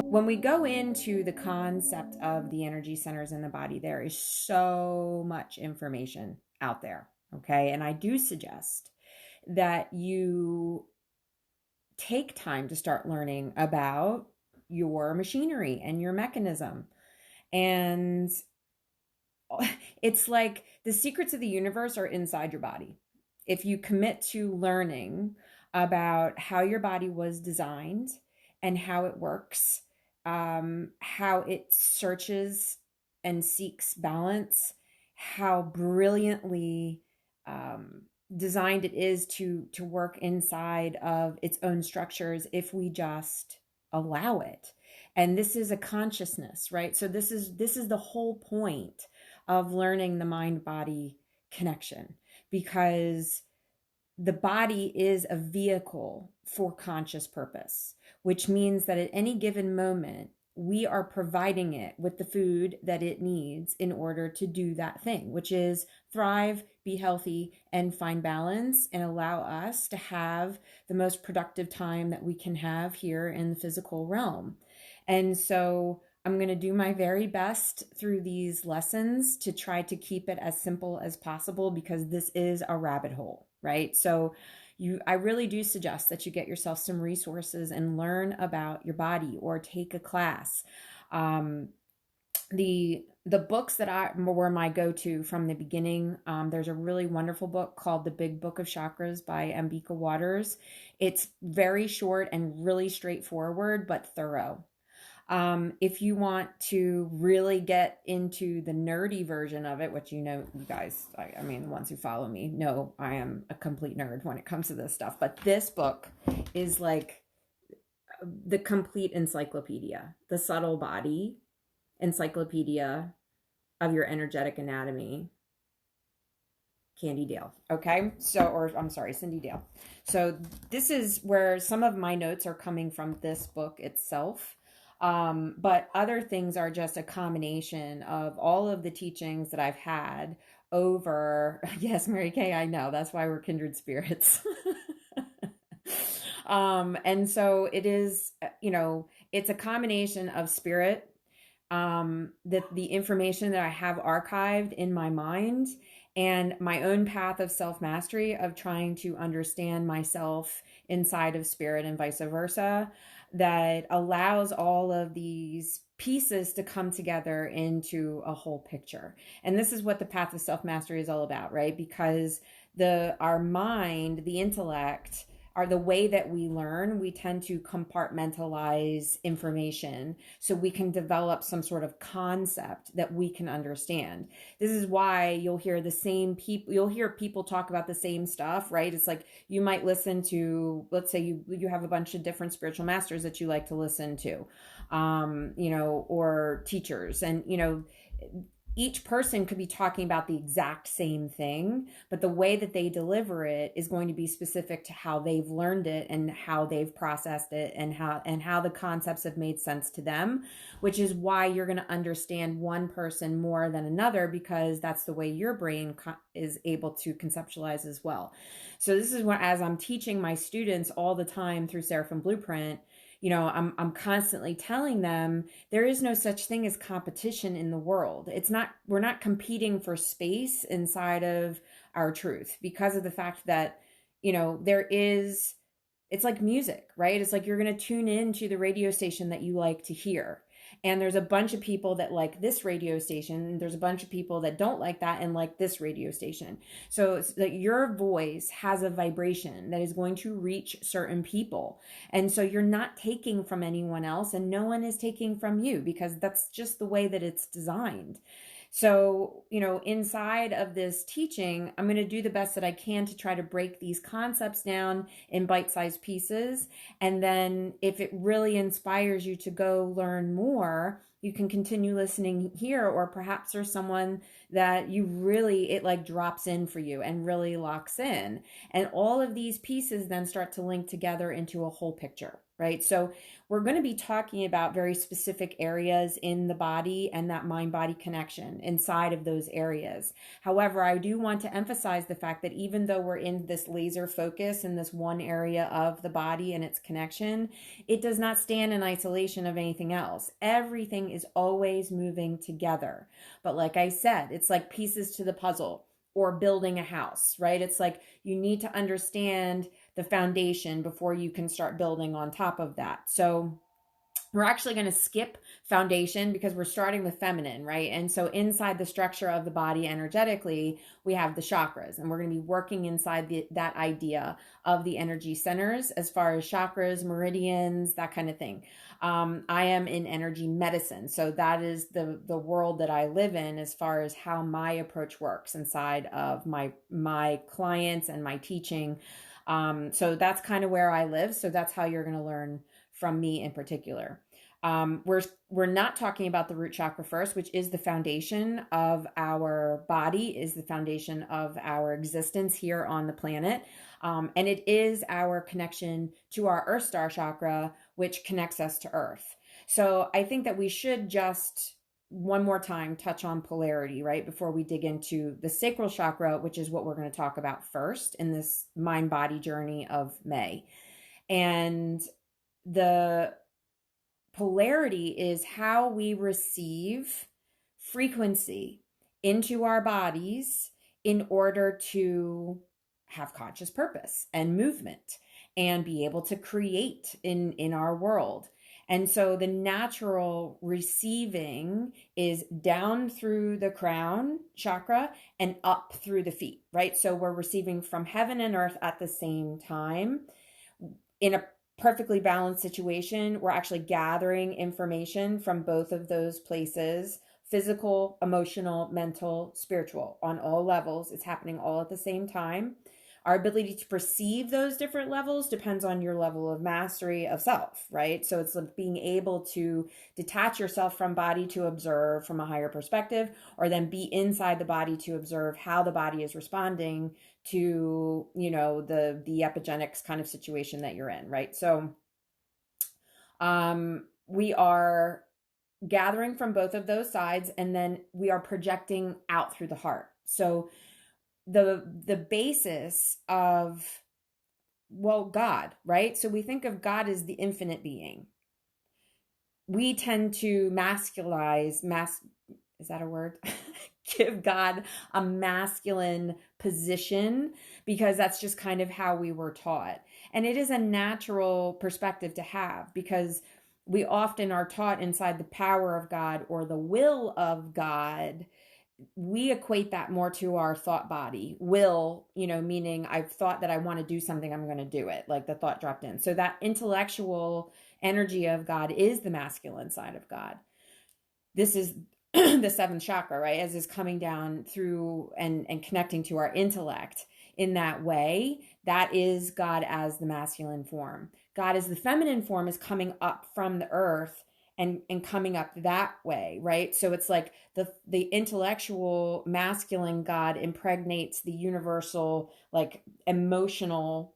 when we go into the concept of the energy centers in the body, there is so much information out there. Okay. And I do suggest that you take time to start learning about your machinery and your mechanism. And it's like the secrets of the universe are inside your body. If you commit to learning about how your body was designed and how it works, how it searches and seeks balance, how brilliantly um, designed it is to work inside of its own structures if we just allow it. And this is a consciousness, right? So this is the whole point of learning the mind body connection, because the body is a vehicle for conscious purpose, which means that at any given moment, we are providing it with the food that it needs in order to do that thing, which is thrive, be healthy, and find balance, and allow us to have the most productive time that we can have here in the physical realm. And so I'm going to do my very best through these lessons to try to keep it as simple as possible, because this is a rabbit hole, right? So I really do suggest that you get yourself some resources and learn about your body or take a class. Um, the books that I were my go-to from the beginning, there's a really wonderful book called The Big Book of Chakras by Ambika Waters. It's very short and really straightforward, but thorough. If you want to really get into the nerdy version of it, which you guys, I mean, the ones who follow me know I am a complete nerd when it comes to this stuff. But this book is like the complete encyclopedia, the subtle body encyclopedia of your energetic anatomy. Candy Dale. Okay. So, or I'm sorry, Cindy Dale. So this is where some of my notes are coming from this book itself. But other things are just a combination of all of the teachings that I've had over, yes, Mary Kay, I know, that's why we're kindred spirits. And so it is, it's a combination of spirit, the information that I have archived in my mind, and my own path of self-mastery of trying to understand myself inside of spirit and vice versa, that allows all of these pieces to come together into a whole picture. And this is what the path of self-mastery is all about, right? Because our mind, the intellect, are the way that we learn. We tend to compartmentalize information so we can develop some sort of concept that we can understand. This is why you'll hear people talk about the same stuff, right? It's like you might listen to, let's say you have a bunch of different spiritual masters that you like to listen to, or teachers, and each person could be talking about the exact same thing, but the way that they deliver it is going to be specific to how they've learned it and how they've processed it, and how the concepts have made sense to them, which is why you're going to understand one person more than another, because that's the way your brain is able to conceptualize as well. So this is what, as I'm teaching my students all the time through Seraphim Blueprint, I'm constantly telling them there is no such thing as competition in the world. We're not competing for space inside of our truth, because of the fact that, it's like music, right? It's like you're going to tune in to the radio station that you like to hear. And there's a bunch of people that like this radio station, and there's a bunch of people that don't like that and like this radio station. So it's that your voice has a vibration that is going to reach certain people. And so you're not taking from anyone else, and no one is taking from you, because that's just the way that it's designed. So, inside of this teaching, I'm going to do the best that I can to try to break these concepts down in bite-sized pieces. And then if it really inspires you to go learn more, you can continue listening here, or perhaps there's someone that you really, it like drops in for you and really locks in. And all of these pieces then start to link together into a whole picture, right? So we're going to be talking about very specific areas in the body and that mind body connection inside of those areas. However, I do want to emphasize the fact that even though we're in this laser focus in this one area of the body and its connection, it does not stand in isolation of anything else. Everything is always moving together. But like I said, it's like pieces to the puzzle or building a house, right? It's like you need to understand the foundation before you can start building on top of that. So we're actually going to skip foundation because we're starting with feminine, right? And so inside the structure of the body energetically, we have the chakras, and we're going to be working inside that idea of the energy centers as far as chakras, meridians, that kind of thing. I am in energy medicine, so that is the world that I live in as far as how my approach works inside of my clients and my teaching. So that's kind of where I live. So that's how you're going to learn from me in particular. We're not talking about the root chakra first, which is the foundation of our body, is the foundation of our existence here on the planet. And it is our connection to our Earth Star chakra, which connects us to Earth. So I think that we should just one more time touch on polarity, right? Before we dig into the sacral chakra, which is what we're going to talk about first in this mind body journey of May. And the polarity is how we receive frequency into our bodies in order to have conscious purpose and movement and be able to create in our world. And so the natural receiving is down through the crown chakra and up through the feet, right? So we're receiving from heaven and earth at the same time. In a perfectly balanced situation, we're actually gathering information from both of those places: physical, emotional, mental, spiritual, on all levels. It's happening all at the same time. Our ability to perceive those different levels depends on your level of mastery of self, right? So it's like being able to detach yourself from body to observe from a higher perspective, or then be inside the body to observe how the body is responding to, you know, the epigenetics kind of situation that you're in, right? So we are gathering from both of those sides, and then we are projecting out through the heart. So the basis of, well, God, right? So we think of God as the infinite being. We tend to masculize, is that a word? Give God a masculine position because that's just kind of how we were taught. And it is a natural perspective to have because we often are taught inside the power of God or the will of God. We equate that more to our thought body. Will, you know, meaning I've thought that I want to do something, I'm going to do it, like the thought dropped in. So that intellectual energy of God is the masculine side of God. This is the seventh chakra, right? As is coming down through and connecting to our intellect in that way. That is God as the masculine form. God as the feminine form is coming up from the earth and coming up that way, right? So it's like the intellectual masculine God impregnates the universal, like emotional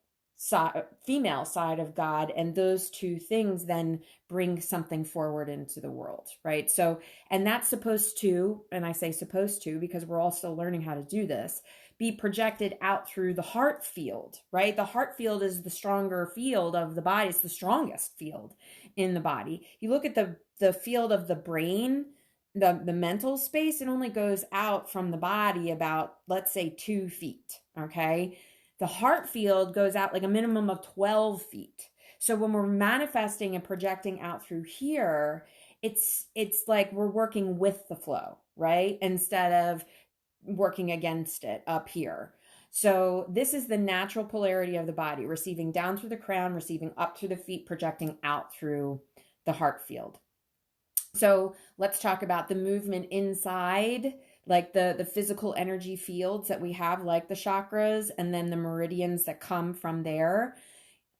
female side of God, and those two things then bring something forward into the world, right? So, and that's supposed to, and I say supposed to because we're all still learning how to do this, be projected out through the heart field, right? The heart field is the stronger field of the body. It's the strongest field in the body. You look at the field of the brain, the mental space, it only goes out from the body about, let's say, 2 feet, okay? The heart field goes out like a minimum of 12 feet. So when we're manifesting and projecting out through here, it's like we're working with the flow, right? Instead of working against it up here. So this is the natural polarity of the body, receiving down through the crown, receiving up through the feet, projecting out through the heart field. So let's talk about the movement inside, like the physical energy fields that we have, like the chakras, and then the meridians that come from there.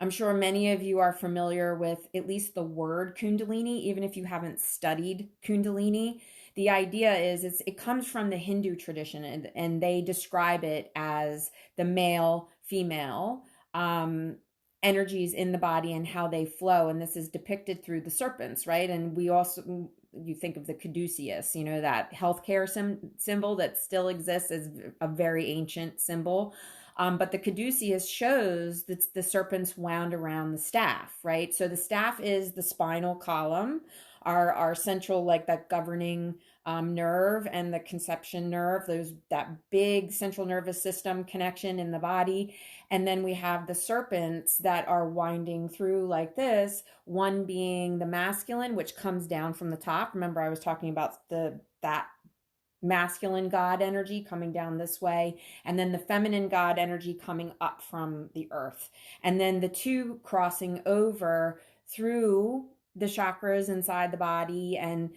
I'm sure many of you are familiar with at least the word Kundalini, even if you haven't studied Kundalini. The idea is it comes from the Hindu tradition, and they describe it as the male, female energies in the body and how they flow. And this is depicted through the serpents, right? And we also, you think of the caduceus, you know, that healthcare symbol that still exists as a very ancient symbol. But the caduceus shows that the serpents wound around the staff, right? So the staff is the spinal column, our central, like that governing nerve, and the conception nerve, that big central nervous system connection in the body. And then we have the serpents that are winding through like this, one being the masculine, which comes down from the top. Remember, I was talking about that masculine God energy coming down this way, and then the feminine God energy coming up from the earth. And then the two crossing over through the chakras inside the body, and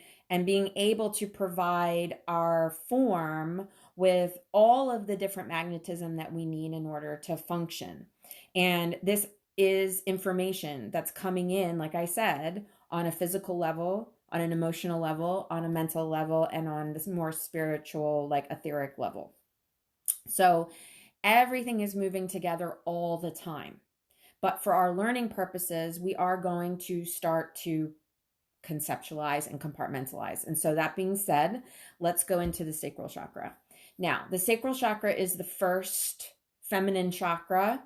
being able to provide our form with all of the different magnetism that we need in order to function. And this is information that's coming in, like I said, on a physical level, on an emotional level, on a mental level, and on this more spiritual, like etheric level. So everything is moving together all the time. But for our learning purposes, we are going to start to conceptualize and compartmentalize. And so that being said, let's go into the sacral chakra. Now, the sacral chakra is the first feminine chakra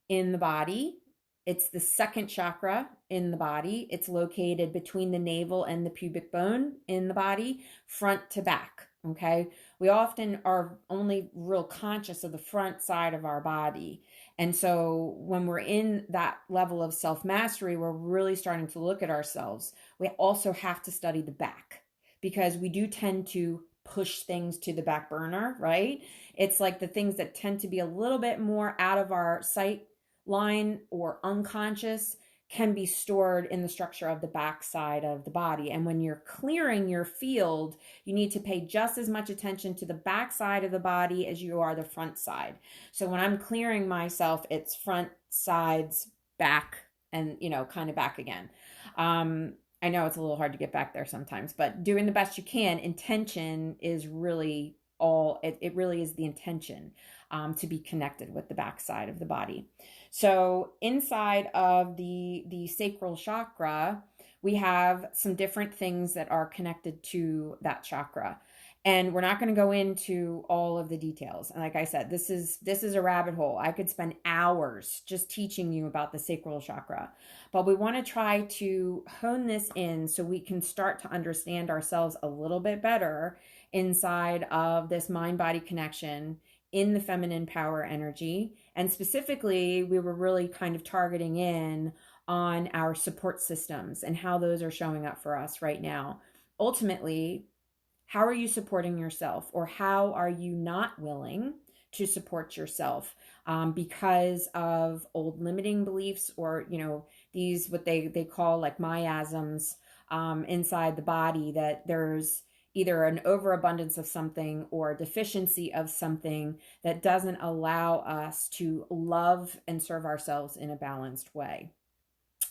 in the body. It's the second chakra in the body. It's located between the navel and the pubic bone in the body, front to back. Okay. We often are only real conscious of the front side of our body. And so when we're in that level of self-mastery, we're really starting to look at ourselves. We also have to study the back, because we do tend to push things to the back burner, right? It's like the things that tend to be a little bit more out of our sight line or unconscious can be stored in the structure of the back side of the body. And when you're clearing your field, you need to pay just as much attention to the back side of the body as you are the front side. So when I'm clearing myself, it's front, sides, back, and, you know, kind of back again. I know it's a little hard to get back there sometimes, but doing the best you can. Intention is really it really is the intention to be connected with the back side of the body. So inside of the sacral chakra, we have some different things that are connected to that chakra. And we're not going to go into all of the details. And like I said, this is a rabbit hole. I could spend hours just teaching you about the sacral chakra. But we want to try to hone this in so we can start to understand ourselves a little bit better inside of this mind-body connection in the feminine power energy. And specifically, we were really kind of targeting in on our support systems and how those are showing up for us right now. Ultimately, how are you supporting yourself, or how are you not willing to support yourself because of old limiting beliefs, or, you know, these, what they call like miasms inside the body, that there's either an overabundance of something or a deficiency of something that doesn't allow us to love and serve ourselves in a balanced way.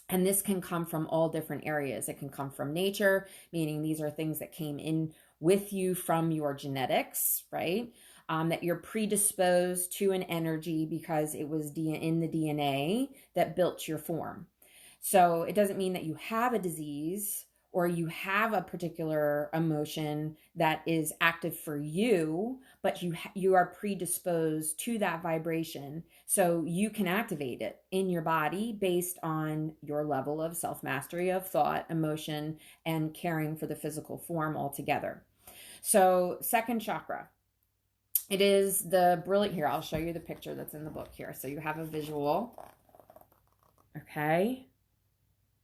And this can come from all different areas. It can come from nature, meaning these are things that came in with you from your genetics, right? That you're predisposed to an energy because it was in the DNA that built your form. So it doesn't mean that you have a disease or you have a particular emotion that is active for you, but you are predisposed to that vibration. So you can activate it in your body based on your level of self-mastery of thought, emotion, and caring for the physical form altogether. So second chakra, it is the brilliant, here, I'll show you the picture that's in the book here. So you have a visual, okay?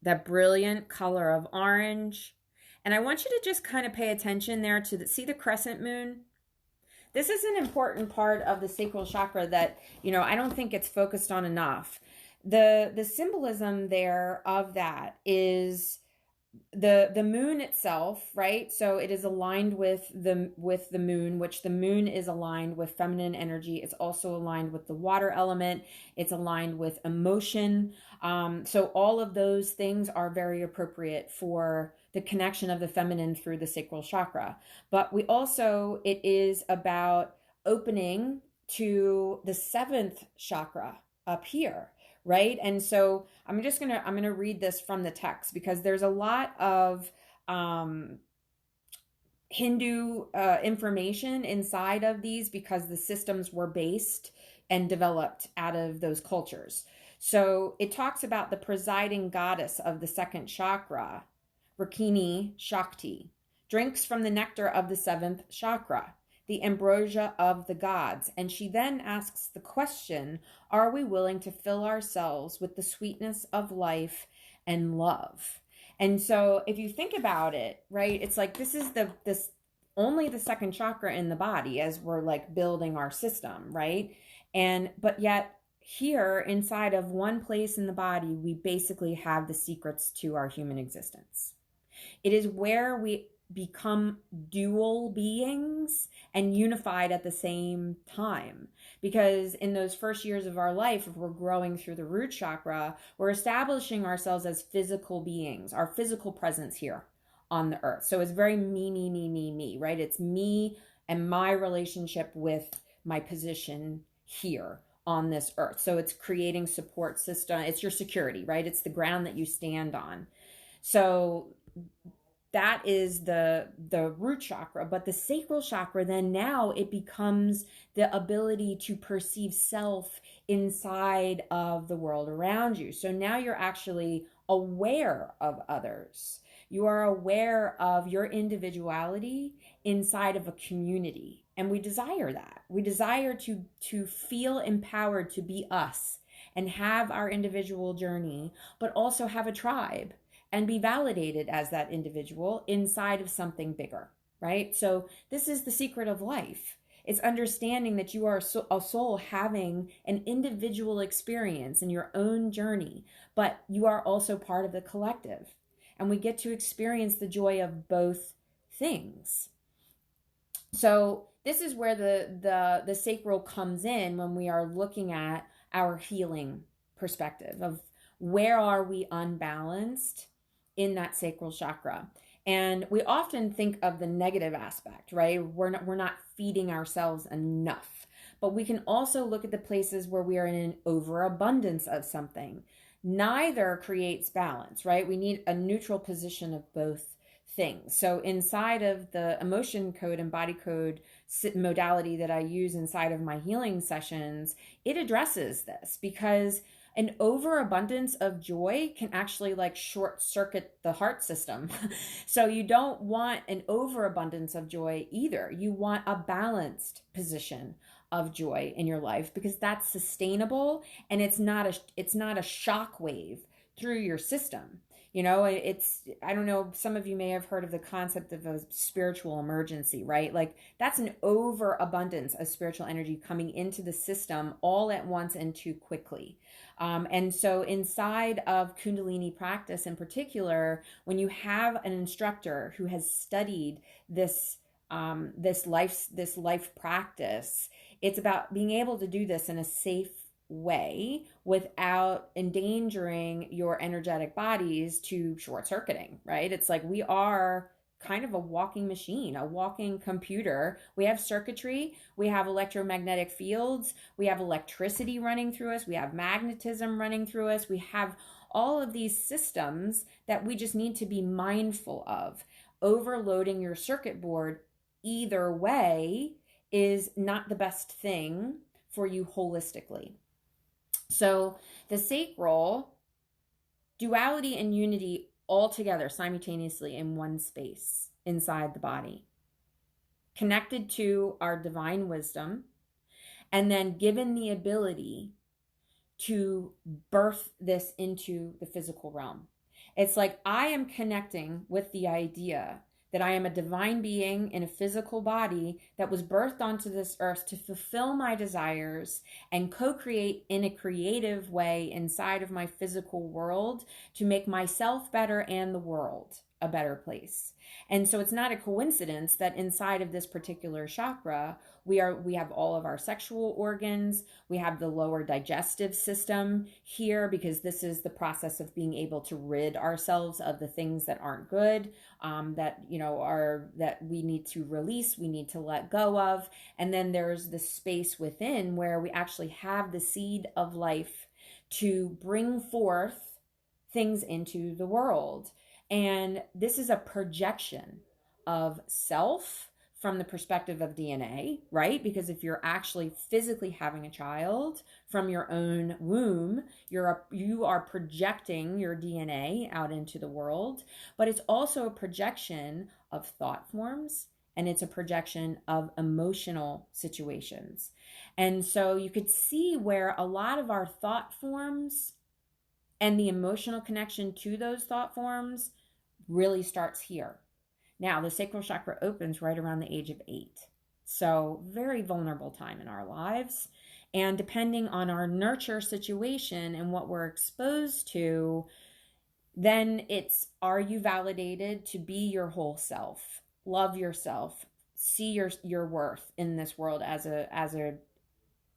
That brilliant color of orange. And I want you to just kind of pay attention there to see the crescent moon. This is an important part of the sacral chakra that, you know, I don't think it's focused on enough. The symbolism there of that is the moon itself, right? So it is aligned with the moon, which the moon is aligned with feminine energy. It's also aligned with the water element. It's aligned with emotion. So all of those things are very appropriate for the connection of the feminine through the sacral chakra. But we also, it is about opening to the seventh chakra up here, right? And so I'm gonna read this from the text because there's a lot of um, Hindu information inside of these because the systems were based and developed out of those cultures. So it talks about the presiding goddess of the second chakra, Rakini Shakti, drinks from the nectar of the seventh chakra, the ambrosia of the gods. And she then asks the question, are we willing to fill ourselves with the sweetness of life and love? And so if you think about it, right, it's like this is this only the second chakra in the body as we're like building our system, right? And but yet here inside of one place in the body, we basically have the secrets to our human existence. It is where we become dual beings and unified at the same time. Because in those first years of our life, if we're growing through the root chakra, we're establishing ourselves as physical beings, our physical presence here on the earth. So it's very me, right? It's me and my relationship with my position here on this earth. So it's creating support system. It's your security, right? It's the ground that you stand on. So that is the root chakra. But the sacral chakra, then now it becomes the ability to perceive self inside of the world around you. So now you're actually aware of others. You are aware of your individuality inside of a community. And we desire that. We desire to feel empowered to be us and have our individual journey, but also have a tribe and be validated as that individual inside of something bigger, right? So this is the secret of life. It's understanding that you are a soul having an individual experience in your own journey, but you are also part of the collective. And we get to experience the joy of both things. So this is where the sacral comes in when we are looking at our healing perspective of where are we unbalanced in that sacral chakra. And we often think of the negative aspect, right? We're not feeding ourselves enough. But we can also look at the places where we are in an overabundance of something. Neither creates balance, right? We need a neutral position of both things. So inside of the emotion code and body code modality that I use inside of my healing sessions, it addresses this because an overabundance of joy can actually like short circuit the heart system. So you don't want an overabundance of joy either. You want a balanced position of joy in your life because that's sustainable and it's not a shock wave through your system. You know, I don't know, some of you may have heard of the concept of a spiritual emergency, right? Like that's an overabundance of spiritual energy coming into the system all at once and too quickly. And so inside of Kundalini practice in particular, when you have an instructor who has studied this life practice, it's about being able to do this in a safe way without endangering your energetic bodies to short circuiting, right? It's like we are kind of a walking machine, a walking computer. We have circuitry, we have electromagnetic fields, we have electricity running through us, we have magnetism running through us, we have all of these systems that we just need to be mindful of. Overloading your circuit board either way is not the best thing for you holistically. So the sacral, duality and unity all together simultaneously in one space inside the body, connected to our divine wisdom, and then given the ability to birth this into the physical realm. It's like I am connecting with the idea that I am a divine being in a physical body that was birthed onto this earth to fulfill my desires and co-create in a creative way inside of my physical world to make myself better and the world a better place. And so it's not a coincidence that inside of this particular chakra, we have all of our sexual organs, we have the lower digestive system here, because this is the process of being able to rid ourselves of the things that aren't good, that are that we need to release, we need to let go of. And then there's the space within where we actually have the seed of life to bring forth things into the world. And this is a projection of self from the perspective of DNA, right? Because if you're actually physically having a child from your own womb, you are projecting your DNA out into the world, but it's also a projection of thought forms, and it's a projection of emotional situations. And so you could see where a lot of our thought forms and the emotional connection to those thought forms really starts here. Now, the sacral chakra opens right around the age of 8. So, very vulnerable time in our lives. And depending on our nurture situation and what we're exposed to, then it's, are you validated to be your whole self, love yourself, see your worth in this world as a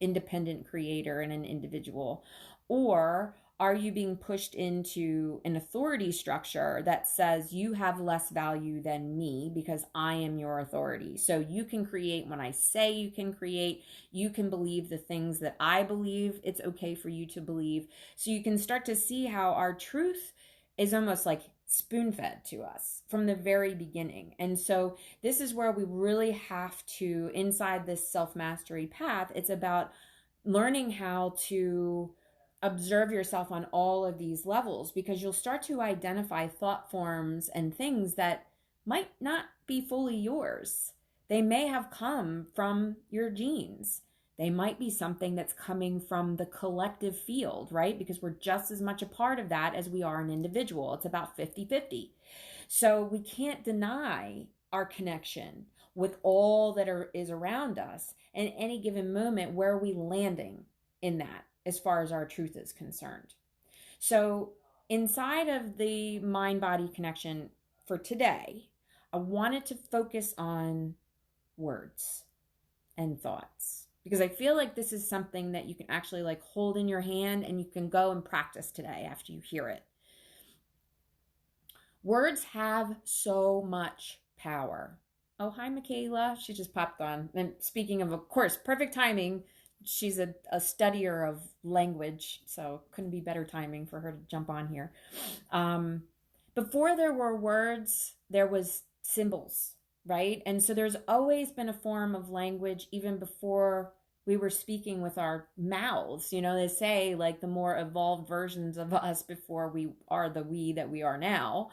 independent creator and an individual? Or are you being pushed into an authority structure that says you have less value than me because I am your authority? So you can create when I say you can create, you can believe the things that I believe it's okay for you to believe. So you can start to see how our truth is almost like spoon-fed to us from the very beginning. And so this is where we really have to, inside this self-mastery path, it's about learning how to observe yourself on all of these levels, because you'll start to identify thought forms and things that might not be fully yours. They may have come from your genes. They might be something that's coming from the collective field, right? Because we're just as much a part of that as we are an individual. It's about 50-50. So we can't deny our connection with all that is around us. And any given moment, where are we landing in that as far as our truth is concerned? So inside of the mind-body connection for today, I wanted to focus on words and thoughts, because I feel like this is something that you can actually like hold in your hand and you can go and practice today after you hear it. Words have so much power. Oh, hi, Michaela. She just popped on. And speaking of course, perfect timing. She's a studier of language, so couldn't be better timing for her to jump on here. Before there were words, there was symbols, right? And so there's always been a form of language even before we were speaking with our mouths. They say like the more evolved versions of us before we are the we that we are now,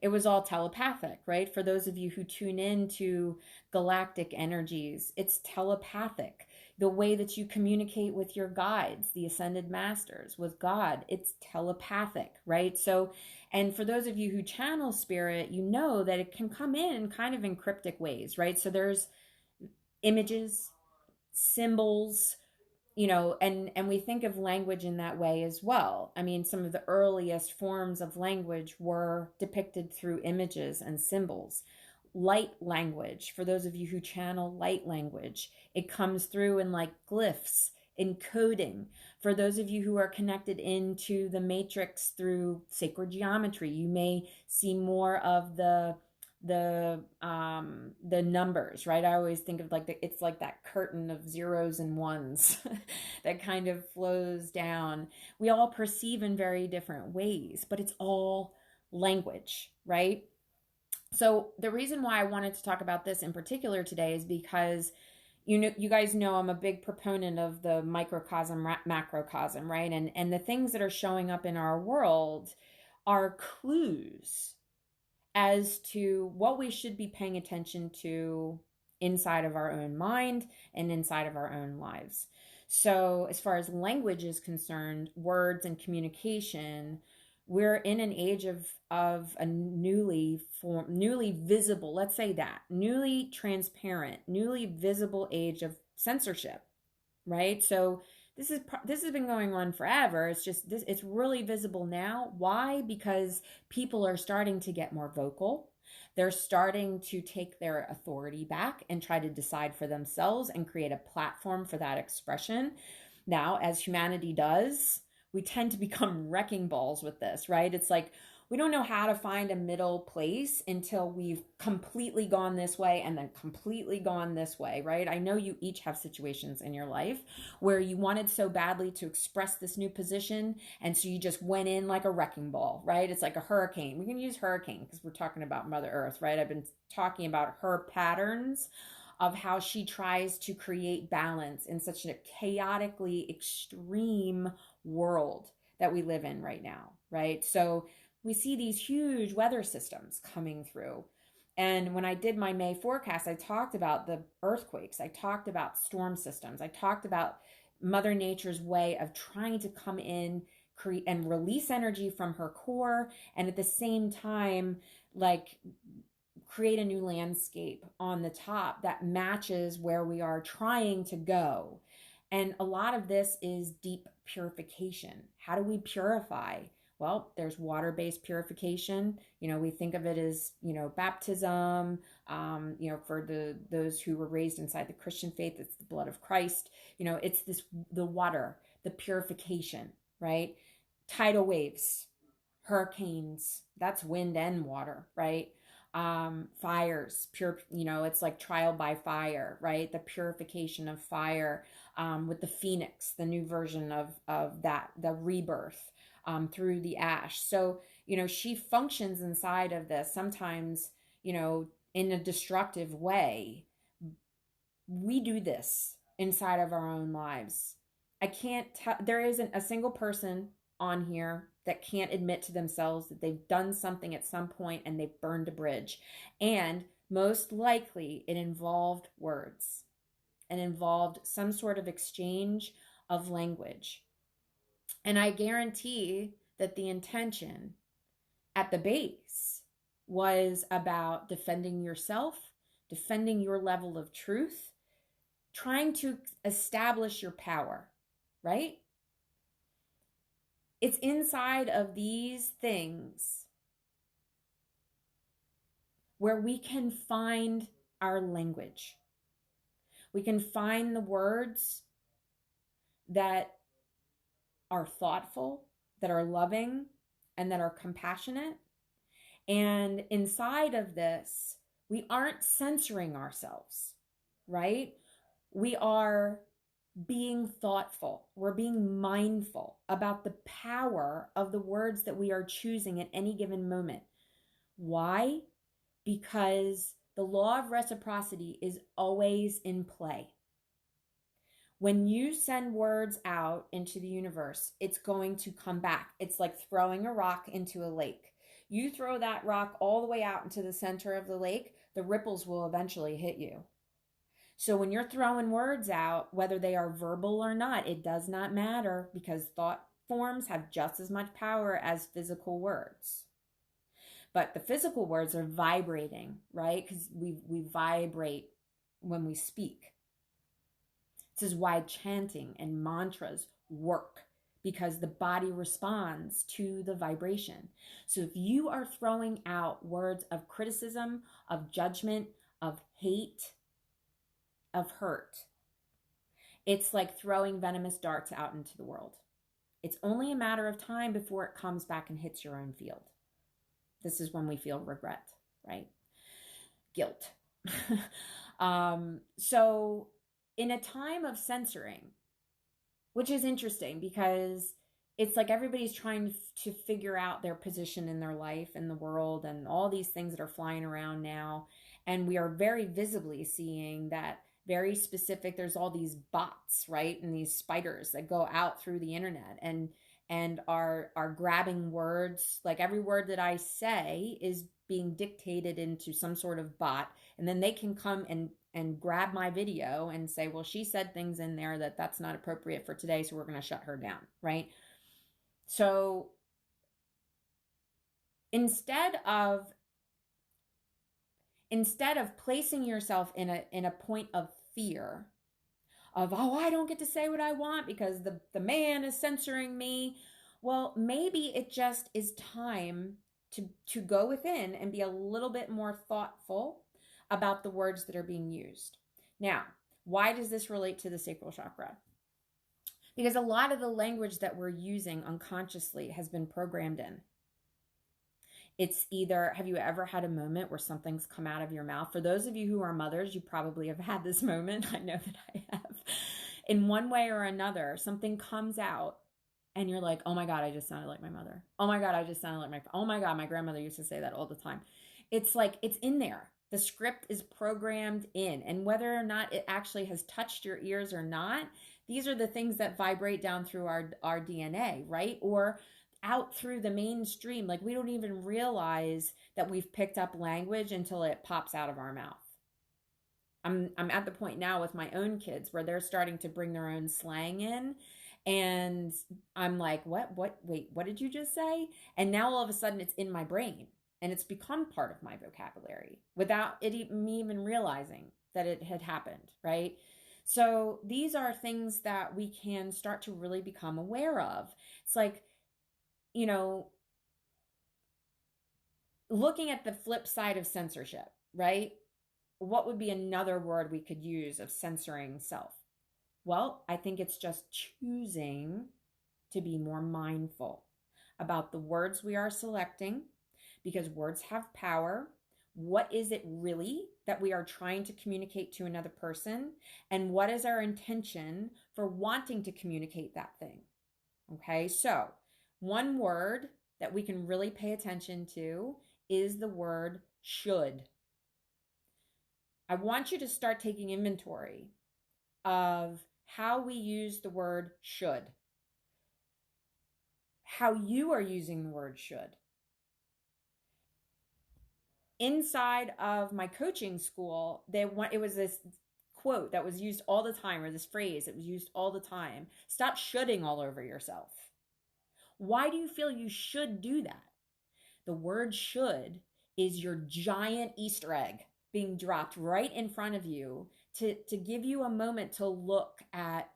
it was all telepathic, right? For those of you who tune in to galactic energies, it's telepathic. The way that you communicate with your guides, the ascended masters, with God, it's telepathic, right? So, and for those of you who channel spirit, you know that it can come in kind of in cryptic ways, right? So there's images, symbols, and we think of language in that way as well. I mean, some of the earliest forms of language were depicted through images and symbols. Light language, for those of you who channel light language, it comes through in like glyphs, encoding. For those of you who are connected into the matrix through sacred geometry, you may see more of the numbers, right? I always think of like it's like that curtain of zeros and ones that kind of flows down. We all perceive in very different ways, but it's all language, right? So the reason why I wanted to talk about this in particular today is because you guys know I'm a big proponent of the microcosm, macrocosm, right? And the things that are showing up in our world are clues as to what we should be paying attention to inside of our own mind and inside of our own lives. So as far as language is concerned, words and communication, We're in an age of a newly visible, let's say that, newly transparent, newly visible age of censorship, right? So this has been going on forever. It's just this, it's really visible now. Why? Because people are starting to get more vocal. They're starting to take their authority back and try to decide for themselves and create a platform for that expression. Now, as humanity does, we tend to become wrecking balls with this, right? It's like we don't know how to find a middle place until we've completely gone this way and then completely gone this way, right? I know you each have situations in your life where you wanted so badly to express this new position, and so you just went in like a wrecking ball, right? It's like a hurricane. We can use hurricane because we're talking about Mother Earth, right? I've been talking about her patterns of how she tries to create balance in such a chaotically extreme world that we live in right now, right? So we see these huge weather systems coming through. And when I did my May forecast, I talked about the earthquakes, I talked about storm systems, I talked about Mother Nature's way of trying to come in, create, and release energy from her core, and at the same time, like create a new landscape on the top that matches where we are trying to go. And a lot of this is deep purification. How do we purify? Well, there's water-based purification. We think of it as, baptism. For those who were raised inside the Christian faith, it's the blood of Christ. It's the water, the purification, right? Tidal waves, hurricanes, that's wind and water, right? Fires, pure, it's like trial by fire, right? The purification of fire, with the phoenix, the new version of that, the rebirth, through the ash. So, she functions inside of this sometimes, in a destructive way. We do this inside of our own lives. I can't tell, there isn't a single person on here that can't admit to themselves that they've done something at some point and they've burned a bridge. And most likely it involved words and involved some sort of exchange of language. And I guarantee that the intention at the base was about defending yourself, defending your level of truth, trying to establish your power, right? It's inside of these things where we can find our language. We can find the words that are thoughtful, that are loving, and that are compassionate. And inside of this, we aren't censoring ourselves, right? We are being thoughtful. We're being mindful about the power of the words that we are choosing at any given moment. Why? Because the law of reciprocity is always in play. When you send words out into the universe, it's going to come back. It's like throwing a rock into a lake. You throw that rock all the way out into the center of the lake, the ripples will eventually hit you. So when you're throwing words out, whether they are verbal or not, it does not matter, because thought forms have just as much power as physical words. But the physical words are vibrating, right? Because we vibrate when we speak. This is why chanting and mantras work, because the body responds to the vibration. So if you are throwing out words of criticism, of judgment, of hate, of hurt, it's like throwing venomous darts out into the world. It's only a matter of time before it comes back and hits your own field. This is when we feel regret, right? Guilt. So in a time of censoring, which is interesting because it's like everybody's trying to figure out their position in their life, in the world, and all these things that are flying around now. And we are very visibly seeing that very specific, there's all these bots, right? And these spiders that go out through the internet and are grabbing words. Like every word that I say is being dictated into some sort of bot, and then they can come and grab my video and say, well, she said things in there that's not appropriate for today, so we're going to shut her down, right? So Instead of placing yourself in a point of fear of, oh, I don't get to say what I want because the man is censoring me. Well, maybe it just is time to go within and be a little bit more thoughtful about the words that are being used. Now, why does this relate to the sacral chakra? Because a lot of the language that we're using unconsciously has been programmed in. It's either, have you ever had a moment where something's come out of your mouth? For those of you who are mothers, you probably have had this moment. I know that I have. In one way or another, something comes out and you're like, oh my God, I just sounded like my mother. Oh my God, I just sounded like oh my God, my grandmother used to say that all the time. It's like, it's in there. The script is programmed in. And whether or not it actually has touched your ears or not, these are the things that vibrate down through our DNA, right? Or out through the mainstream. Like, we don't even realize that we've picked up language until it pops out of our mouth. I'm at the point now with my own kids where they're starting to bring their own slang in, and I'm like, wait, what did you just say? And now all of a sudden it's in my brain and it's become part of my vocabulary without me even realizing that it had happened, right? So these are things that we can start to really become aware of. It's like, you know, looking at the flip side of censorship, right? What would be another word we could use of censoring self? Well, I think it's just choosing to be more mindful about the words we are selecting, because words have power. What is it really that we are trying to communicate to another person? And what is our intention for wanting to communicate that thing? Okay, so one word that we can really pay attention to is the word should. I want you to start taking inventory of how we use the word should, how you are using the word should. Inside of my coaching school, it was this quote that was used all the time, or this phrase that was used all the time: stop shoulding all over yourself. Why do you feel you should do that? The word should is your giant Easter egg being dropped right in front of you to give you a moment to look at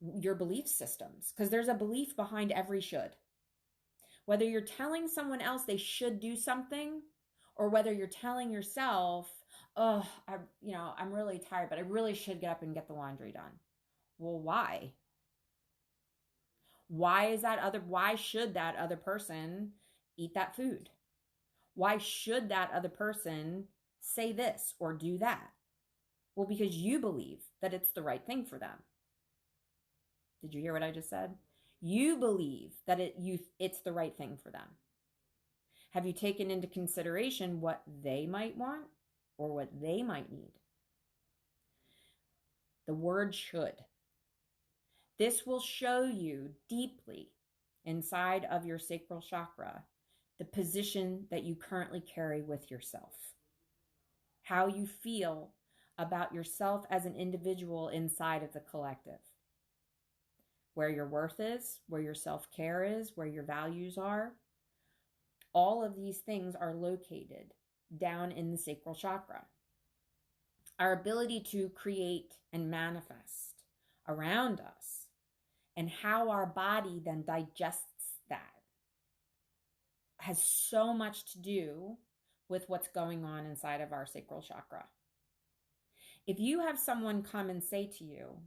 your belief systems, because there's a belief behind every should. Whether you're telling someone else they should do something, or whether you're telling yourself, oh, I'm really tired, but I really should get up and get the laundry done. Well, why? Why should that other person eat that food? Why should that other person say this or do that? Well, because you believe that it's the right thing for them. Did you hear what I just said? You believe that it's the right thing for them. Have you taken into consideration what they might want or what they might need? The word should. This will show you deeply inside of your sacral chakra the position that you currently carry with yourself, how you feel about yourself as an individual inside of the collective, where your worth is, where your self-care is, where your values are. All of these things are located down in the sacral chakra. Our ability to create and manifest around us, and how our body then digests that, has so much to do with what's going on inside of our sacral chakra. If you have someone come and say to you,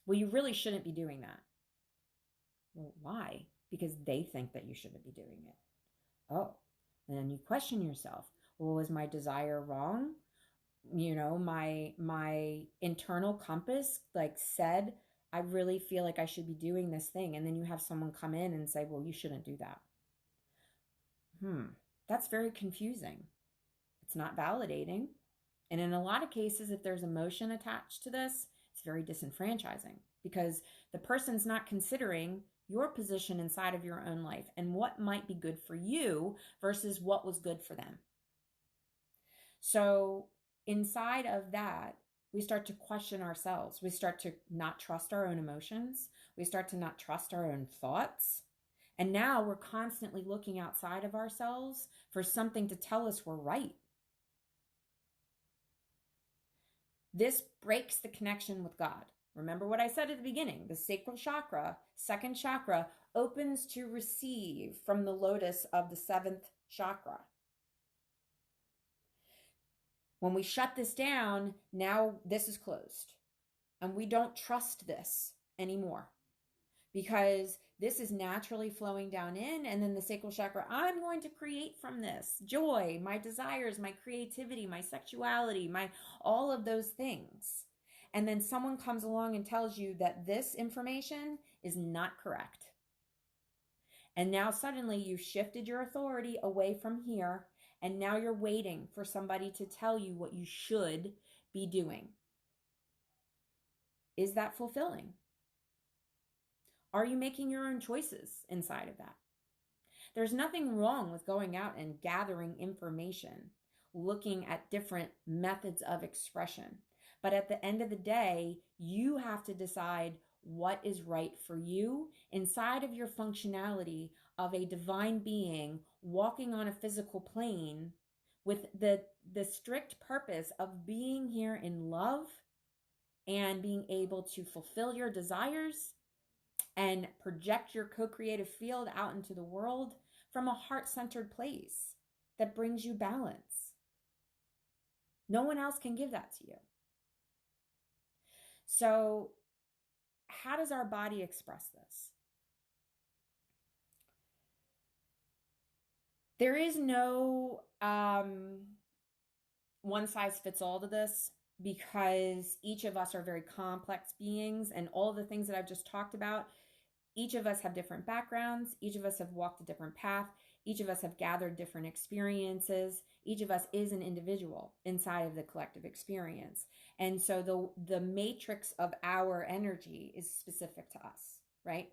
well, you really shouldn't be doing that. Well, why? Because they think that you shouldn't be doing it. Oh, and then you question yourself. Well, was my desire wrong? My internal compass said, I really feel like I should be doing this thing. And then you have someone come in and say, well, you shouldn't do that. That's very confusing. It's not validating. And in a lot of cases, if there's emotion attached to this, it's very disenfranchising, because the person's not considering your position inside of your own life and what might be good for you versus what was good for them. So inside of that, we start to question ourselves. We start to not trust our own emotions. We start to not trust our own thoughts. And now we're constantly looking outside of ourselves for something to tell us we're right. This breaks the connection with God. Remember what I said at the beginning, the sacral chakra, second chakra, opens to receive from the lotus of the seventh chakra. When we shut this down, now this is closed. And we don't trust this anymore because this is naturally flowing down in. And then the sacral chakra, I'm going to create from this joy, my desires, my creativity, my sexuality, all of those things. And then someone comes along and tells you that this information is not correct. And now suddenly you've shifted your authority away from here. And now you're waiting for somebody to tell you what you should be doing. Is that fulfilling? Are you making your own choices inside of that? There's nothing wrong with going out and gathering information, looking at different methods of expression. But at the end of the day, you have to decide what is right for you inside of your functionality of a divine being walking on a physical plane with the strict purpose of being here in love and being able to fulfill your desires and project your co-creative field out into the world from a heart-centered place that brings you balance. No one else can give that to you. So how does our body express this? There is no one size fits all to this, because each of us are very complex beings, and all the things that I've just talked about, each of us have different backgrounds, each of us have walked a different path, each of us have gathered different experiences, each of us is an individual inside of the collective experience. And so the matrix of our energy is specific to us, right?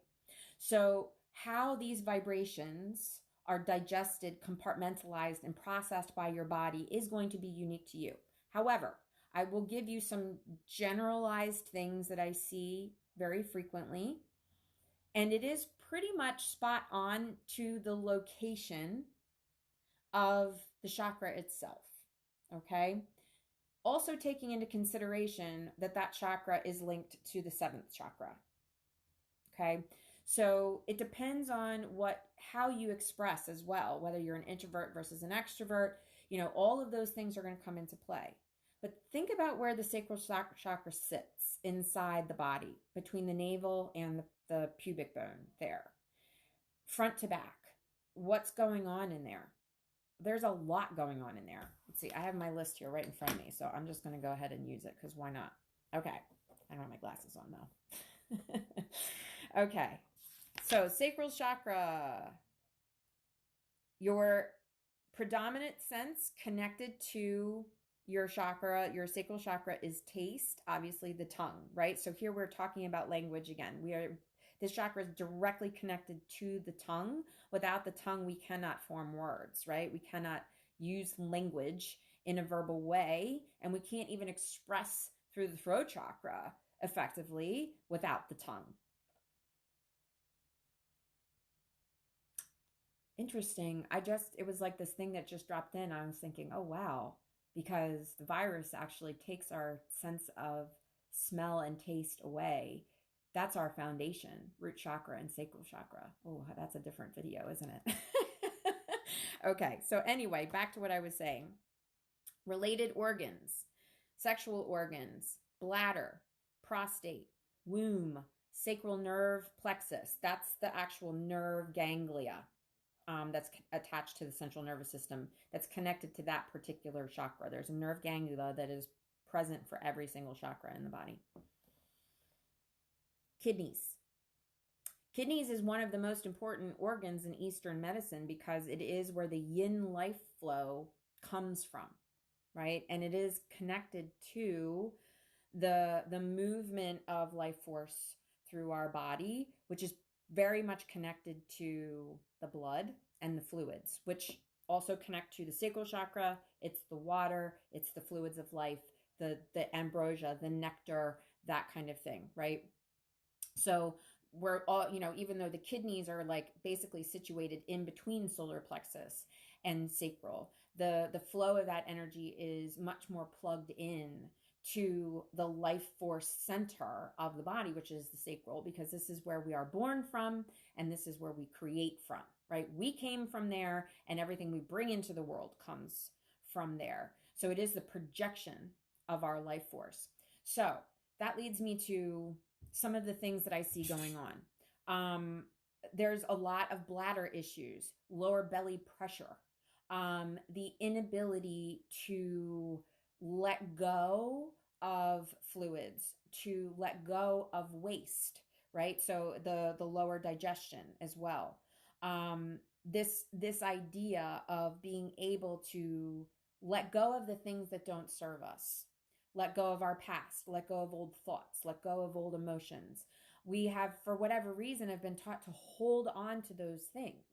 So how these vibrations are digested, compartmentalized, and processed by your body is going to be unique to you. However, I will give you some generalized things that I see very frequently, and it is pretty much spot on to the location of the chakra itself, okay? Also taking into consideration that that chakra is linked to the seventh chakra, okay? So it depends on how you express as well, whether you're an introvert versus an extrovert, all of those things are going to come into play. But think about where the sacral chakra sits inside the body, between the navel and the pubic bone there. Front to back. What's going on in there? There's a lot going on in there. Let's see. I have my list here right in front of me, so I'm just going to go ahead and use it because why not? Okay. I don't have my glasses on though. Okay. So sacral chakra. Your predominant sense connected to your chakra, your sacral chakra, is taste, obviously the tongue, right? So here we're talking about language again. This chakra is directly connected to the tongue. Without the tongue, we cannot form words, right? We cannot use language in a verbal way, and we can't even express through the throat chakra effectively without the tongue. Interesting. It was like this thing that just dropped in. I was thinking, oh, wow. Because the virus actually takes our sense of smell and taste away. That's our foundation, root chakra and sacral chakra. Oh, that's a different video, isn't it? Okay, so anyway, back to what I was saying. Related organs, sexual organs, bladder, prostate, womb, sacral nerve plexus. That's the actual nerve ganglia. That's attached to the central nervous system, that's connected to that particular chakra. There's a nerve ganglia that is present for every single chakra in the body. Kidneys. Kidneys is one of the most important organs in Eastern medicine because it is where the yin life flow comes from, right? And it is connected to the movement of life force through our body, which is very much connected to the blood and the fluids, which also connect to the sacral chakra. It's the water, it's the fluids of life, the ambrosia, the nectar, that kind of thing, right? So we're all, even though the kidneys are like basically situated in between solar plexus and sacral, the flow of that energy is much more plugged in to the life force center of the body, which is the sacral, because this is where we are born from and this is where we create from, right? We came from there, and everything we bring into the world comes from there. So it is the projection of our life force. So that leads me to some of the things that I see going on. There's a lot of bladder issues, lower belly pressure, the inability to let go of fluids, to let go of waste, right? So the lower digestion as well. This idea of being able to let go of the things that don't serve us, let go of our past, let go of old thoughts, let go of old emotions. We have, for whatever reason, have been taught to hold on to those things.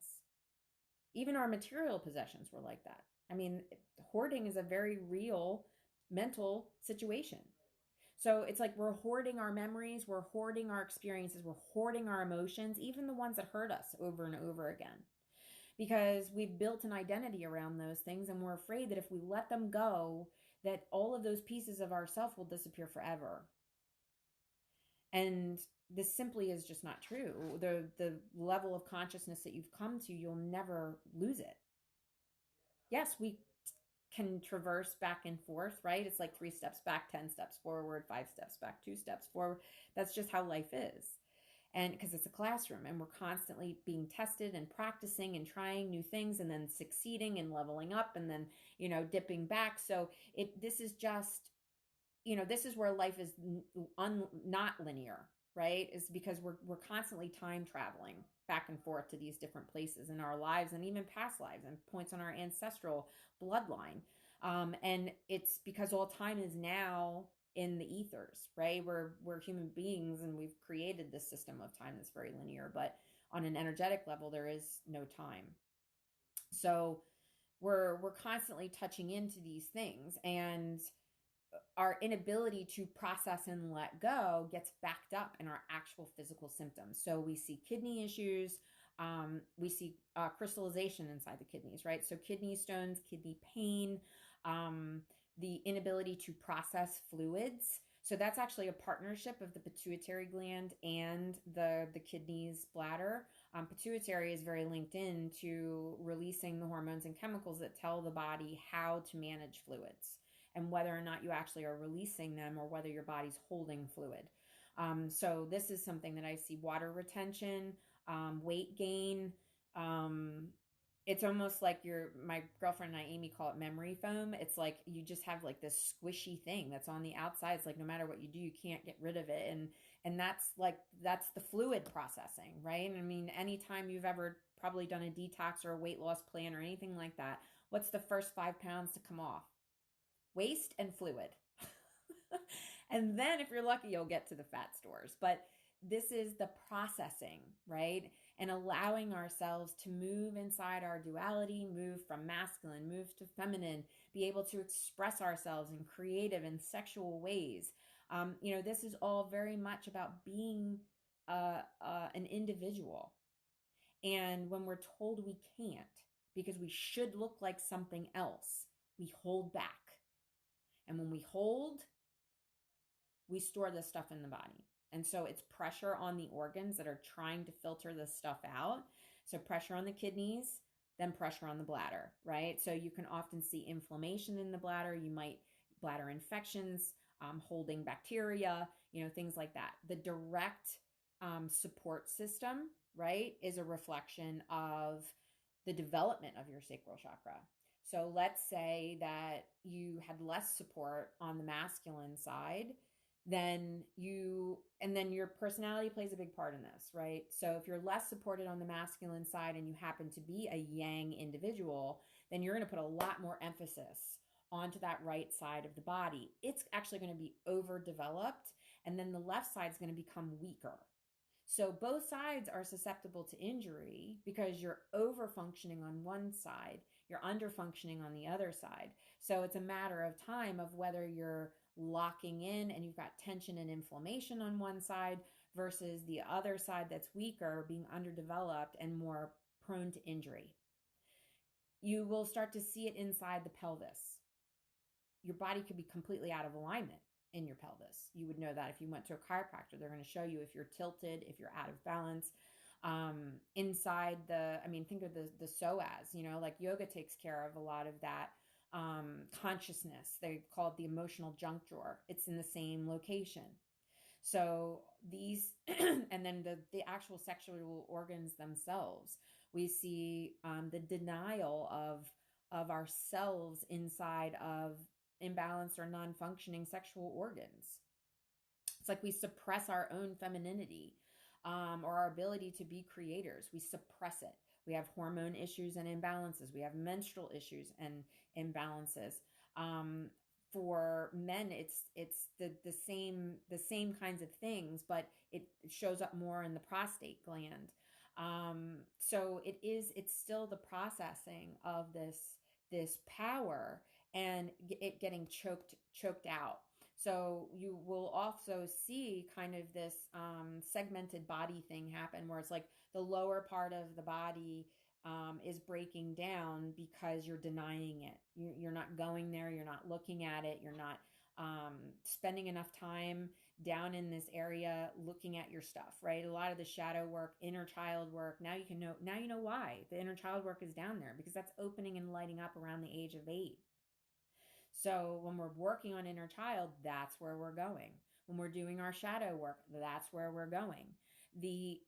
Even our material possessions were like that. I mean, hoarding is a very real mental situation. So it's like we're hoarding our memories, we're hoarding our experiences, we're hoarding our emotions, even the ones that hurt us over and over again, because we've built an identity around those things, and we're afraid that if we let them go, that all of those pieces of ourself will disappear forever. And this simply is just not true. The level of consciousness that you've come to, you'll never lose it. Yes, we can traverse back and forth, right? It's like 3 steps back, 10 steps forward, 5 steps back, 2 steps forward. That's just how life is. And because it's a classroom and we're constantly being tested and practicing and trying new things and then succeeding and leveling up and then, dipping back. So this is just, this is where life is not linear, right? Is because we're constantly time traveling back and forth to these different places in our lives and even past lives and points on our ancestral bloodline. And it's because all time is now in the ethers, right? We're human beings and we've created this system of time that's very linear, but on an energetic level, there is no time. So we're constantly touching into these things, and our inability to process and let go gets backed up in our actual physical symptoms. So we see kidney issues, we see crystallization inside the kidneys, right? So kidney stones, kidney pain, the inability to process fluids. So that's actually a partnership of the pituitary gland and the kidneys, bladder. Pituitary is very linked in to releasing the hormones and chemicals that tell the body how to manage fluids and whether or not you actually are releasing them or whether your body's holding fluid. So this is something that I see: water retention, weight gain. It's almost like my girlfriend and I, Amy, call it memory foam. It's like you just have like this squishy thing that's on the outside. It's like no matter what you do, you can't get rid of it. And that's the fluid processing, right? I mean, anytime you've ever probably done a detox or a weight loss plan or anything like that, what's the first 5 pounds to come off? Waste and fluid. And then if you're lucky, you'll get to the fat stores. But this is the processing, right? And allowing ourselves to move inside our duality, move from masculine, move to feminine, be able to express ourselves in creative and sexual ways. This is all very much about being an individual. And when we're told we can't because we should look like something else, we hold back. And when we hold, we store this stuff in the body. And so it's pressure on the organs that are trying to filter this stuff out. So pressure on the kidneys, then pressure on the bladder, right? So you can often see inflammation in the bladder. You might bladder infections, holding bacteria, things like that. The direct support system, right, is a reflection of the development of your sacral chakra. So let's say that you had less support on the masculine side, then your personality plays a big part in this, right? So if you're less supported on the masculine side and you happen to be a yang individual, then you're going to put a lot more emphasis onto that right side of the body. It's actually going to be overdeveloped, and then the left side is going to become weaker. So both sides are susceptible to injury because you're over functioning on one side, you're under functioning on the other side. So it's a matter of time of whether you're locking in and you've got tension and inflammation on one side versus the other side that's weaker being underdeveloped and more prone to injury. You will start to see it inside the pelvis. Your body could be completely out of alignment in your pelvis. You would know that if you went to a chiropractor. They're going to show you if you're tilted, if you're out of balance. Inside the, I mean, think of the psoas, you know, like yoga takes care of a lot of that consciousness. They call it the emotional junk drawer. It's in the same location. So these, and then the actual sexual organs themselves, we see the denial of ourselves inside of imbalanced or non-functioning sexual organs. It's like we suppress our own femininity, or our ability to be creators. We suppress it. We have hormone issues and imbalances. We have menstrual issues and imbalances. For men, it's the same kinds of things, but it shows up more in the prostate gland. So it's still the processing of this power and it getting choked out. So you will also see kind of this segmented body thing happen where it's like the lower part of the body is breaking down because you're denying it. You're not going there. You're not looking at it. You're not spending enough time down in this area looking at your stuff, right? A lot of the shadow work, inner child work. Now you know why the inner child work is down there, because that's opening and lighting up around the age of 8. So when we're working on inner child, that's where we're going. When we're doing our shadow work, that's where we're going. The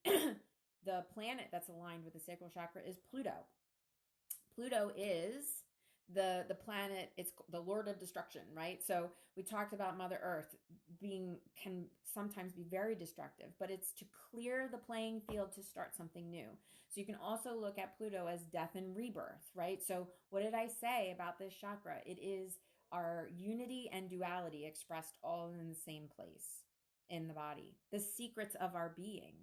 the planet that's aligned with the sacral chakra is Pluto. Pluto is the planet, it's the Lord of destruction, right? So we talked about Mother Earth can sometimes be very destructive, but it's to clear the playing field to start something new. So you can also look at Pluto as death and rebirth, right? So what did I say about this chakra? It is our unity and duality expressed all in the same place in the body. The secrets of our being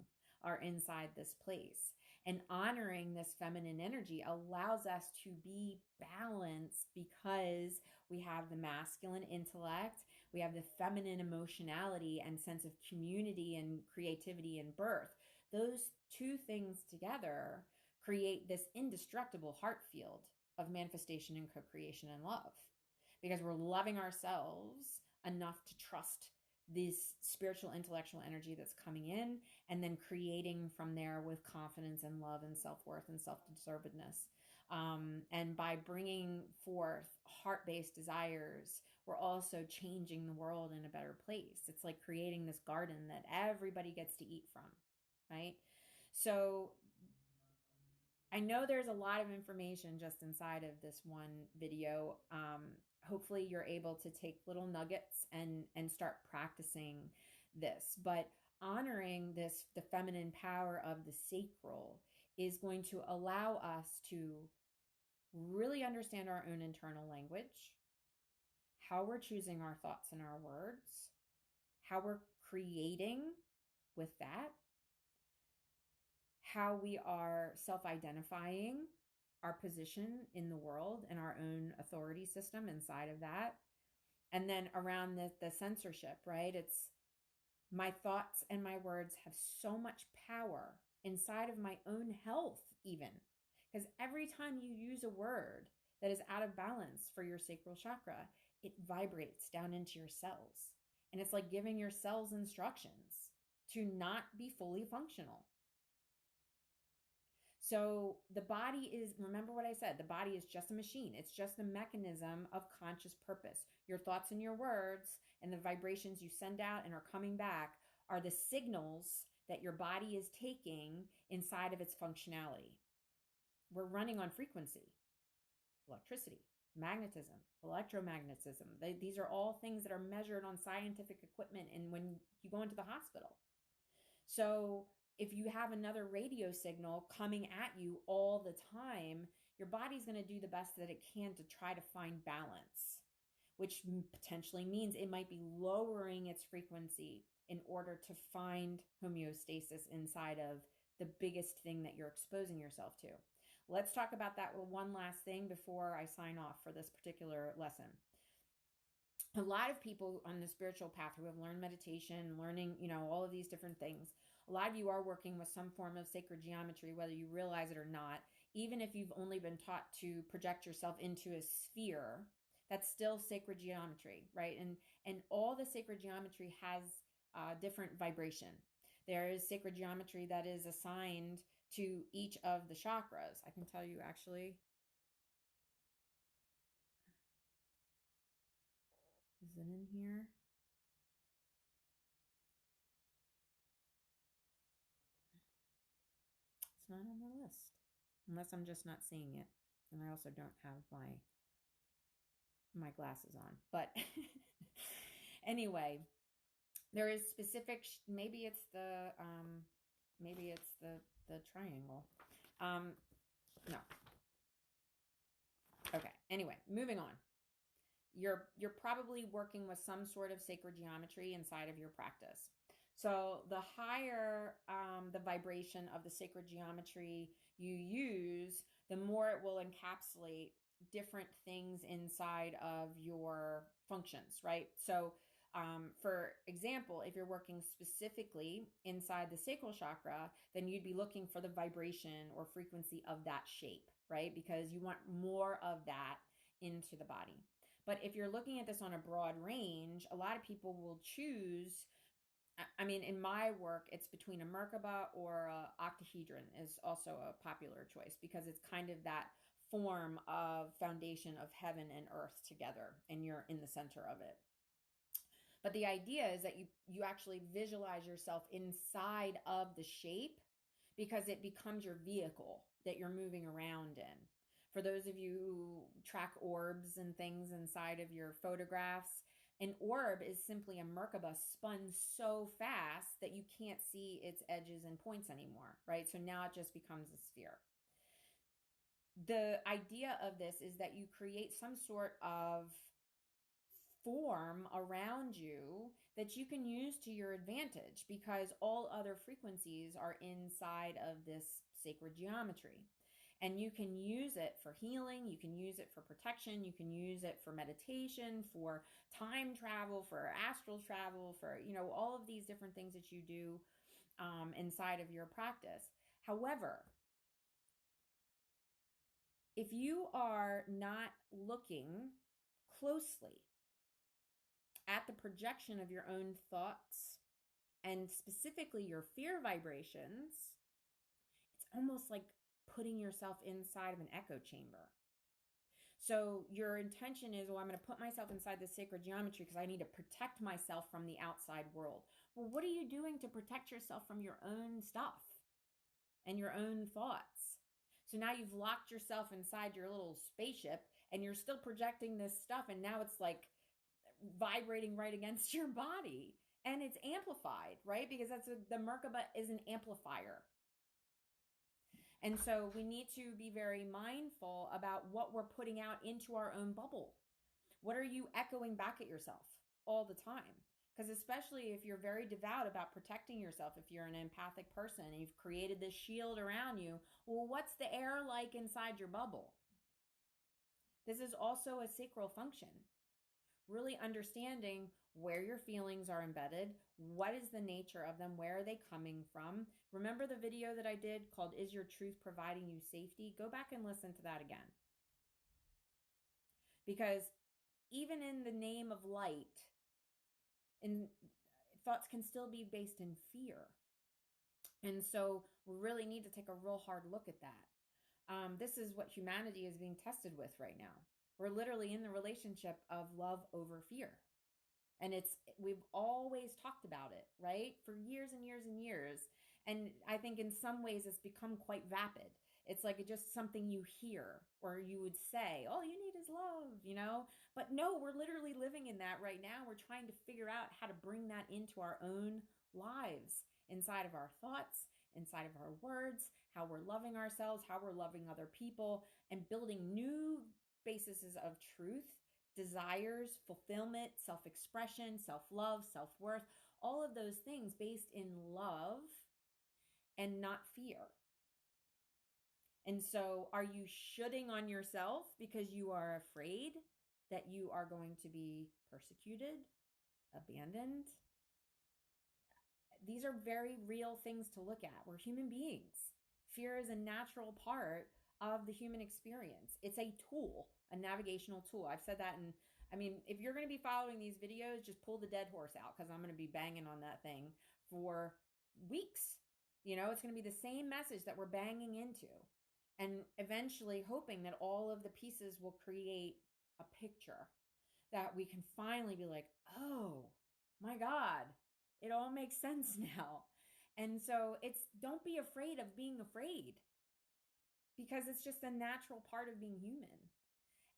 are inside this place. And honoring this feminine energy allows us to be balanced because we have the masculine intellect, we have the feminine emotionality and sense of community and creativity and birth. Those two things together create this indestructible heart field of manifestation and co-creation and love, because we're loving ourselves enough to trust this spiritual intellectual energy that's coming in, and then creating from there with confidence and love and self-worth and self-deservedness. And by bringing forth heart-based desires, we're also changing the world in a better place. It's like creating this garden that everybody gets to eat from, right? So I know there's a lot of information just inside of this one video. Hopefully you're able to take little nuggets and start practicing this. But honoring the feminine power of the sacral is going to allow us to really understand our own internal language, how we're choosing our thoughts and our words, how we're creating with that, how we are self-identifying our position in the world and our own authority system inside of that. And then around the censorship, right? It's my thoughts and my words have so much power inside of my own health, even. Because every time you use a word that is out of balance for your sacral chakra, it vibrates down into your cells. And it's like giving your cells instructions to not be fully functional. So the body is, remember what I said, the body is just a machine. It's just a mechanism of conscious purpose. Your thoughts and your words and the vibrations you send out and are coming back are the signals that your body is taking inside of its functionality. We're running on frequency, electricity, magnetism, electromagnetism. These are all things that are measured on scientific equipment and when you go into the hospital. So if you have another radio signal coming at you all the time, your body's going to do the best that it can to try to find balance, which potentially means it might be lowering its frequency in order to find homeostasis inside of the biggest thing that you're exposing yourself to. Let's talk about that one last thing before I sign off for this particular lesson. A lot of people on the spiritual path who have learned meditation, learning, all of these different things, a lot of you are working with some form of sacred geometry, whether you realize it or not. Even if you've only been taught to project yourself into a sphere, that's still sacred geometry, right? And all the sacred geometry has different vibration. There is sacred geometry that is assigned to each of the chakras. I can tell you actually. Is it in here? It's not on the list. Unless I'm just not seeing it. And I also don't have my glasses on. But anyway, there is specific, maybe it's the triangle. No. Okay. Anyway, moving on. You're probably working with some sort of sacred geometry inside of your practice. So the higher the vibration of the sacred geometry you use, the more it will encapsulate different things inside of your functions, right? So for example, if you're working specifically inside the sacral chakra, then you'd be looking for the vibration or frequency of that shape, right? Because you want more of that into the body. But if you're looking at this on a broad range, a lot of people will choose, in my work, it's between a Merkaba or a octahedron is also a popular choice because it's kind of that form of foundation of heaven and earth together, and you're in the center of it. But the idea is that you actually visualize yourself inside of the shape because it becomes your vehicle that you're moving around in. For those of you who track orbs and things inside of your photographs, an orb is simply a Merkaba spun so fast that you can't see its edges and points anymore, right? So now it just becomes a sphere. The idea of this is that you create some sort of form around you that you can use to your advantage because all other frequencies are inside of this sacred geometry. And you can use it for healing, you can use it for protection, you can use it for meditation, for time travel, for astral travel, for, all of these different things that you do inside of your practice. However, if you are not looking closely at the projection of your own thoughts and specifically your fear vibrations, it's almost like putting yourself inside of an echo chamber. So your intention is, I'm going to put myself inside the sacred geometry because I need to protect myself from the outside world. Well, what are you doing to protect yourself from your own stuff and your own thoughts? So now you've locked yourself inside your little spaceship and you're still projecting this stuff, and now it's like vibrating right against your body, and it's amplified, right? Because the Merkaba is an amplifier. And so we need to be very mindful about what we're putting out into our own bubble. What are you echoing back at yourself all the time? Because especially if you're very devout about protecting yourself, if you're an empathic person and you've created this shield around you, well, what's the air like inside your bubble? This is also a sacral function. Really understanding where your feelings are embedded, what is the nature of them, where are they coming from. Remember the video that I did called Is Your Truth Providing You Safety? Go back and listen to that again. Because even in the name of light, thoughts can still be based in fear. And so we really need to take a real hard look at that. This is what humanity is being tested with right now. We're literally in the relationship of love over fear. And we've always talked about it, right? For years and years and years. And I think in some ways it's become quite vapid. It's like just something you hear, or you would say, all you need is love, But no, we're literally living in that right now. We're trying to figure out how to bring that into our own lives, inside of our thoughts, inside of our words, how we're loving ourselves, how we're loving other people, and building new bases of truth, desires, fulfillment, self-expression, self-love, self-worth, all of those things based in love and not fear. And so are you shooting on yourself because you are afraid that you are going to be persecuted, abandoned. These are very real things to look at. We're human beings. Fear is a natural part of the human experience. It's a tool, a navigational tool. I've said that. And I mean, if you're going to be following these videos, just pull the dead horse out, because I'm going to be banging on that thing for weeks. You know, it's going to be the same message that we're banging into, and eventually hoping that all of the pieces will create a picture that we can finally be like, oh my God, it all makes sense now. And so don't be afraid of being afraid, because it's just a natural part of being human.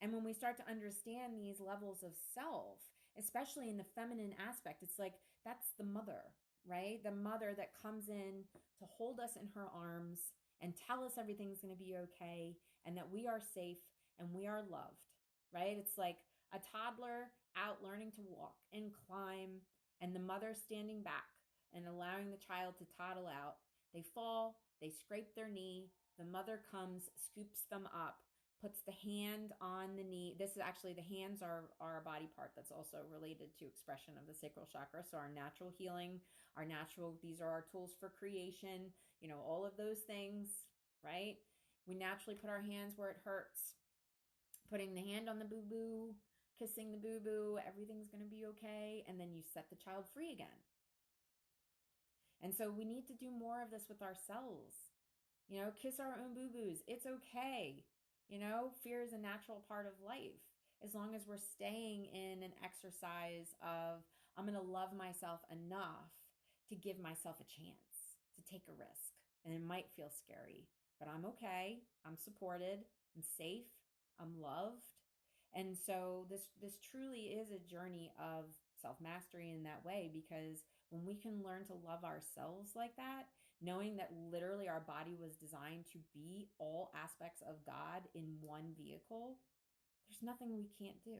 And when we start to understand these levels of self, especially in the feminine aspect, it's like that's the mother, right? The mother that comes in to hold us in her arms and tell us everything's going to be okay and that we are safe and we are loved, right? It's like a toddler out learning to walk and climb, and the mother standing back and allowing the child to toddle out. They fall, they scrape their knee, the mother comes, scoops them up, puts the hand on the knee. This is actually, the hands are a body part that's also related to expression of the sacral chakra. So our natural healing, these are our tools for creation, you know, all of those things, right? We naturally put our hands where it hurts, putting the hand on the boo-boo, kissing the boo-boo, everything's going to be okay. And then you set the child free again. And so we need to do more of this with ourselves. You know, kiss our own boo-boos. It's okay. You know, fear is a natural part of life, as long as we're staying in an exercise of, I'm going to love myself enough to give myself a chance to take a risk. And it might feel scary, but I'm okay. I'm supported. I'm safe. I'm loved. And so this truly is a journey of self-mastery in that way, because when we can learn to love ourselves like that, knowing that literally our body was designed to be all aspects of God in one vehicle, there's nothing we can't do,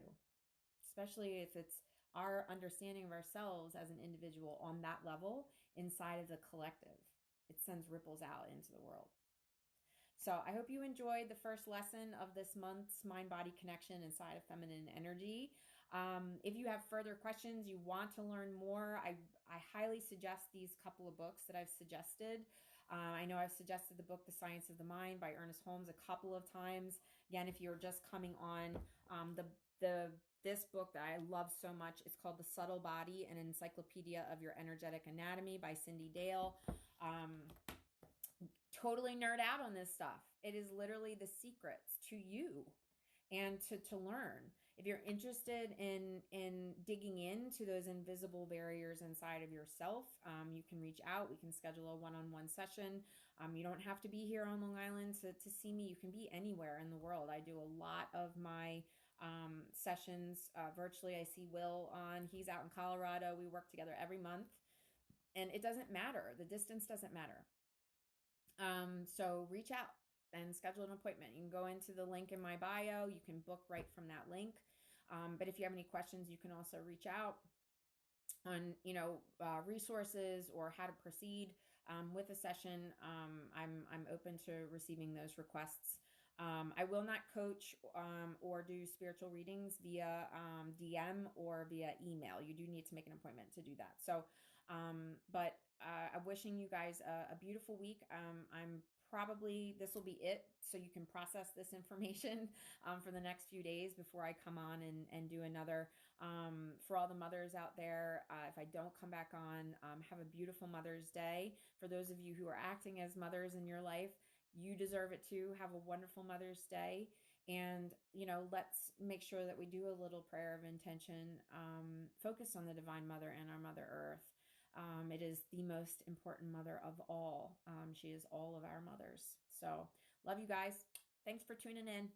especially if it's our understanding of ourselves as an individual on that level inside of the collective. It sends ripples out into the world. So I hope you enjoyed the first lesson of this month's mind-body connection inside of feminine energy. If you have further questions, you want to learn more, I highly suggest these couple of books that I've suggested. I know I've suggested the book, The Science of the Mind by Ernest Holmes, a couple of times. Again, if you're just coming on, this book that I love so much, it's called The Subtle Body, an Encyclopedia of Your Energetic Anatomy by Cindy Dale. Totally nerd out on this stuff. It is literally the secrets to you and to learn. If you're interested in digging into those invisible barriers inside of yourself, you can reach out. We can schedule a one-on-one session. You don't have to be here on Long Island to see me. You can be anywhere in the world. I do a lot of my sessions virtually. I see Will on. He's out in Colorado. We work together every month. And it doesn't matter. The distance doesn't matter. So reach out and schedule an appointment. You can go into the link in my bio. You can book right from that link. But if you have any questions, you can also reach out on, resources or how to proceed with a session. I'm open to receiving those requests. I will not coach or do spiritual readings via DM or via email. You do need to make an appointment to do that. So, but I'm wishing you guys a beautiful week. This will be it, so you can process this information for the next few days before I come on and do another. For all the mothers out there, if I don't come back on, have a beautiful Mother's Day. For those of you who are acting as mothers in your life, you deserve it too. Have a wonderful Mother's Day. And, let's make sure that we do a little prayer of intention, focused on the Divine Mother and our Mother Earth. It is the most important mother of all. She is all of our mothers. So love you guys. Thanks for tuning in.